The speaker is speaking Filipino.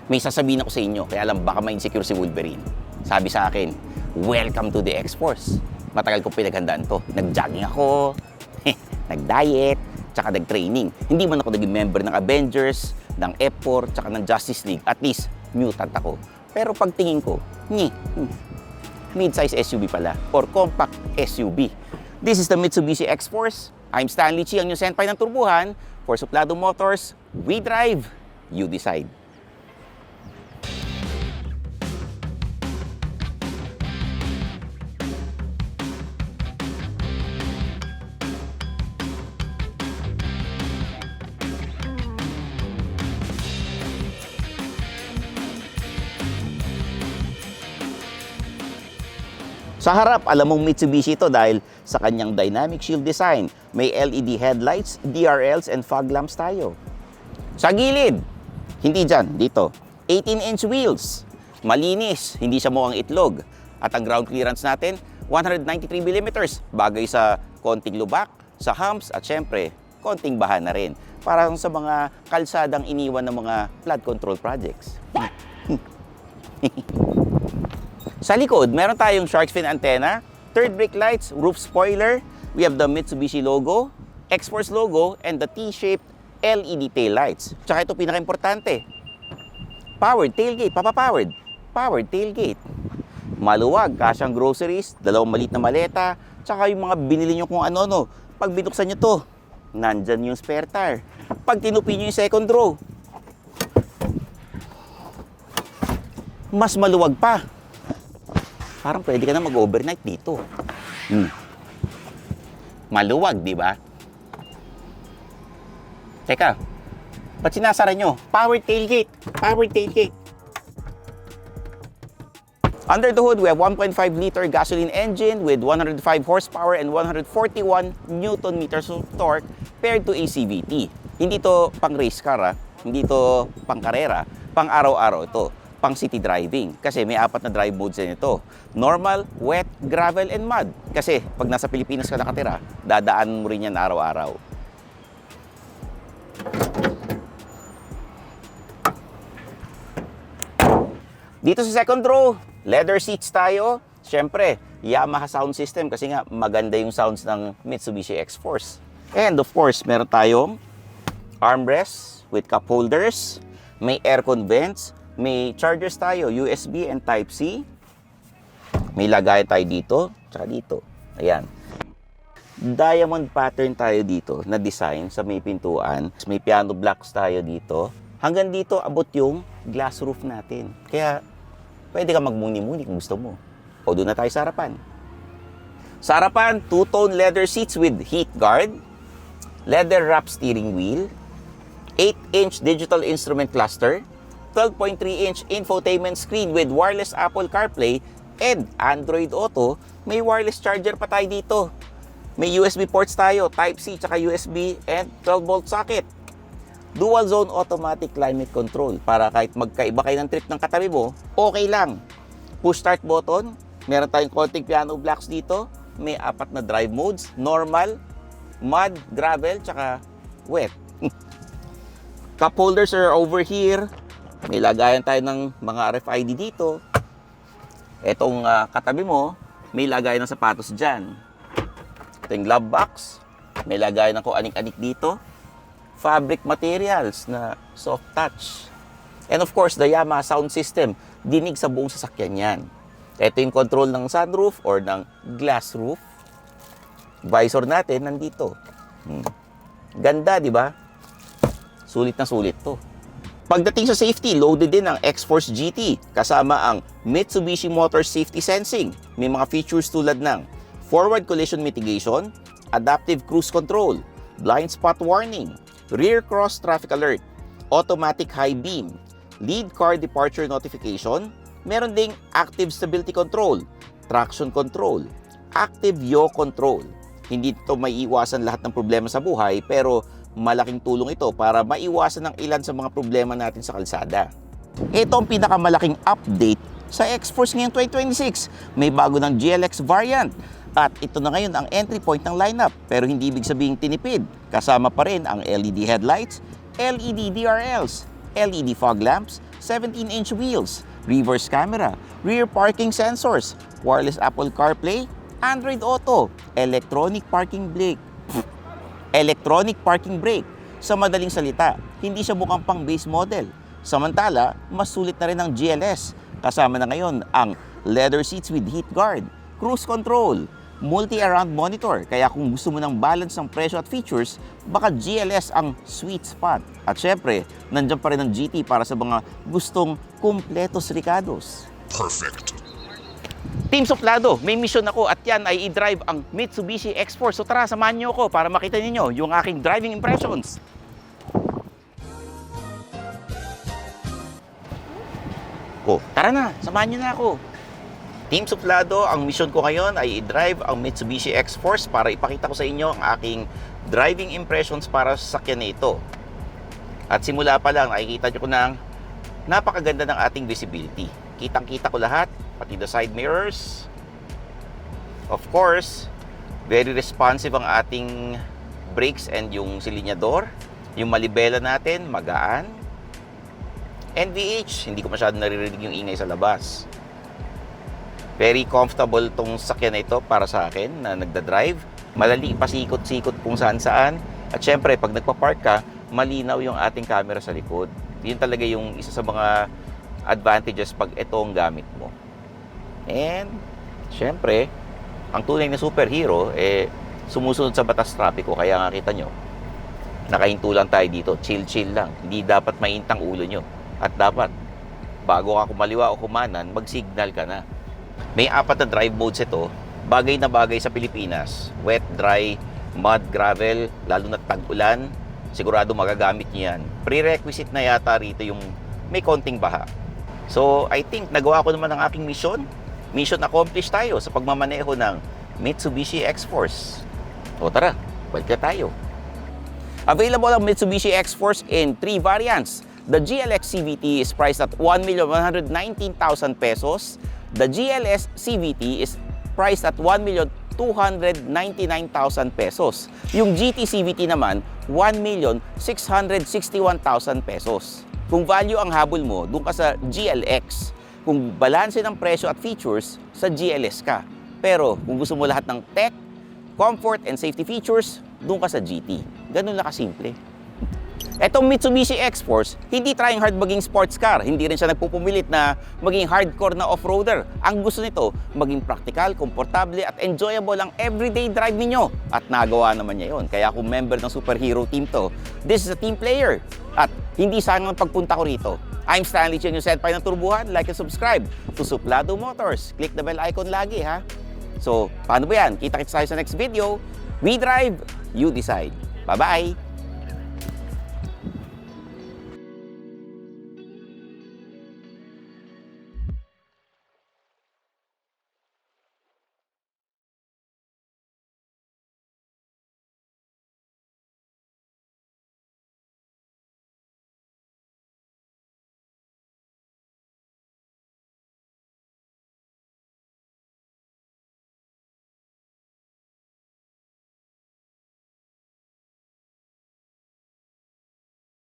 May sasabihin ako sa inyo, kaya alam baka ma-insecure si Wolverine. Sabi sa akin, welcome to the X-Force. Matagal ko pinaghandaan to. Nag-jogging ako, nag-diet, tsaka nag-training. Hindi man ako naging member ng Avengers, ng F4, tsaka ng Justice League. At least, mutant ako. Pero pagtingin ko, mid-size SUV pala, or compact SUV. This is the Mitsubishi X-Force. I'm Stanley Chi, ang yung senpai ng turbuhan. For Suplado Motors, we drive, you decide. Sa harap, alam mong Mitsubishi ito dahil sa kanyang dynamic shield design. May LED headlights, DRLs, and fog lamps tayo. Sa gilid, hindi dyan, dito. 18-inch wheels. Malinis, hindi siya mukhang itlog. At ang ground clearance natin, 193mm. Bagay sa konting lubak, sa humps, at syempre, konting baha na rin. Para sa mga kalsadang iniwan ng mga flood control projects. Sa likod, meron tayong shark fin antenna, third brake lights, roof spoiler. We have the Mitsubishi logo, X-Force logo, and the T-shaped LED tail lights. Tsaka ito pinaka-importante. Powered tailgate, papa-powered. Powered tailgate. Maluwag, kasyang groceries, dalawang maliit na maleta, tsaka yung mga binili nyo kung ano-ano. Pag binuksan nyo to, nandyan yung spare tire. Pag tinupi nyo yung second row, mas maluwag pa. Parang pwede ka na mag-overnight dito. Maluwag, di ba? Teka, ba't sinasara nyo? Power tailgate. Power tailgate. Under the hood, we have 1.5-liter gasoline engine with 105 horsepower and 141 Newton-meters of torque paired to a CVT. Hindi to pang race car, hindi to pang karera, pang araw-araw ito. Pang city driving kasi may 4 na drive modes din ito. Normal, wet, gravel, and mud. Kasi pag nasa Pilipinas ka nakatira, dadaan mo rin yan araw-araw. Dito sa second row, leather seats tayo. Siyempre, Yamaha sound system kasi nga maganda yung sounds ng Mitsubishi X-Force. And of course, meron tayong armrests with cup holders, may aircon vents, may chargers tayo, USB and Type-C. May lagayan tayo dito, tsaka dito. Ayan. Diamond pattern tayo dito na design sa may pintuan. May piano blocks tayo dito. Hanggang dito abot yung glass roof natin. Kaya pwede ka magmuni-muni kung gusto mo. O doon na tayo sa harapan. Sa harapan, two-tone leather seats with heat guard, leather wrap steering wheel, 8-inch digital instrument cluster, 12.3-inch infotainment screen with wireless Apple CarPlay and Android Auto. May wireless charger pa tayo dito. May USB ports tayo, Type-C, tsaka USB and 12-volt socket. Dual zone automatic climate control para kahit magkaiba kayo ng trip ng katabi mo, okay lang. Push start button, meron tayong konting piano blocks dito. May 4 na drive modes, normal, mud, gravel, tsaka wet. Cup holders are over here. May lagayan tayo ng mga RFID dito. Etong katabi mo, may lagayan ng sapatos dyan. Ito yung glove box. May lagayan ng kung anik-anik dito. Fabric materials na soft touch. And of course, the Yamaha sound system. Dinig sa buong sasakyan yan. Ito yung control ng sunroof or ng glass roof. Visor natin nandito. Ganda, di ba? Sulit na sulit to. Pagdating sa safety, loaded din ang X-Force GT kasama ang Mitsubishi Motors Safety Sensing. May mga features tulad ng forward collision mitigation, adaptive cruise control, blind spot warning, rear cross traffic alert, automatic high beam, lead car departure notification, meron ding active stability control, traction control, active yaw control. Hindi ito maiiwasan lahat ng problema sa buhay pero malaking tulong ito para maiwasan ang ilan sa mga problema natin sa kalsada. Ito ang pinakamalaking update sa X-Force ngayong 2026. May bago ng GLX variant. At ito na ngayon ang entry point ng lineup. Pero hindi ibig sabihin tinipid. Kasama pa rin ang LED headlights, LED DRLs, LED fog lamps, 17-inch wheels, reverse camera, rear parking sensors, wireless Apple CarPlay, Android Auto, electronic parking brake. Sa madaling salita, hindi siya mukhang pang base model. Samantala, mas sulit na rin ang GLS. Kasama na ngayon ang leather seats with heat guard, cruise control, multi-around monitor. Kaya kung gusto mo ng balance ng presyo at features, baka GLS ang sweet spot. At syempre, nandiyan pa rin ang GT para sa mga gustong kumpletos ricados. Perfect. Team Suplado, may mission ako at yan ay i-drive ang Mitsubishi X-Force. So tara, samahan niyo ako para makita niyo yung aking driving impressions. Tara na, samahan niyo na ako. Team Suplado, ang mission ko ngayon ay i-drive ang Mitsubishi X-Force para ipakita ko sa inyo ang aking driving impressions para sa sakyan na ito. At simula pa lang, nakikita niyo ko ng napakaganda ng ating visibility. Kitang-kita ko lahat, pati the side mirrors. Of course, very responsive ang ating brakes and yung silinyador. Yung malibela natin, magaan. NVH, hindi ko masyadong naririnig yung ingay sa labas. Very comfortable tong sakyan na ito para sa akin na nagda-drive. Malali, pasikot-sikot kung saan-saan. At syempre, pag nagpa-park ka, malinaw yung ating camera sa likod. Yun talaga yung isa sa mga advantages pag ito ang gamit mo. And, syempre, ang tunay na superhero, sumusunod sa batas trapiko. Kaya nga kita nyo, nakahinto lang tayo dito. Chill-chill lang. Hindi dapat maintang ulo nyo. At dapat, bago ka kumaliwa o kumanan, mag-signal ka na. May 4 na drive modes ito. Bagay na bagay sa Pilipinas. Wet, dry, mud, gravel, lalo na tag-ulan. Sigurado magagamit nyo yan. Prerequisite na yata rito yung may konting baha. So, I think nagawa ko naman ang aking mission. Mission accomplished tayo sa pagmamaneho ng Mitsubishi X-Force. O tara, balik na tayo. Available ang Mitsubishi X-Force in 3 variants. The GLX CVT is priced at 1,119,000 pesos. The GLS CVT is priced at 1,299,000 pesos. Yung GT CVT naman, 1,661,000 pesos. Kung value ang habol mo, doon ka sa GLX. Kung balanse ng presyo at features, sa GLS ka. Pero kung gusto mo lahat ng tech, comfort, and safety features, doon ka sa GT. Ganun lang kasimple. Etong Mitsubishi X-Force, hindi trying hard maging sports car. Hindi rin siya nagpupumilit na maging hardcore na off-roader. Ang gusto nito, maging practical, komportable at enjoyable ang everyday drive ninyo. At nagawa naman niya yon. Kaya kung member ng superhero team to, this is a team player. At hindi sayang ang pagpunta ko rito. I'm Stanley Chen, yung senpai ng turbuhan. Like and subscribe to Suplado Motors. Click the bell icon lagi, ha? So, paano ba yan? Kita-kits tayo sa next video. We drive, you decide. Bye-bye!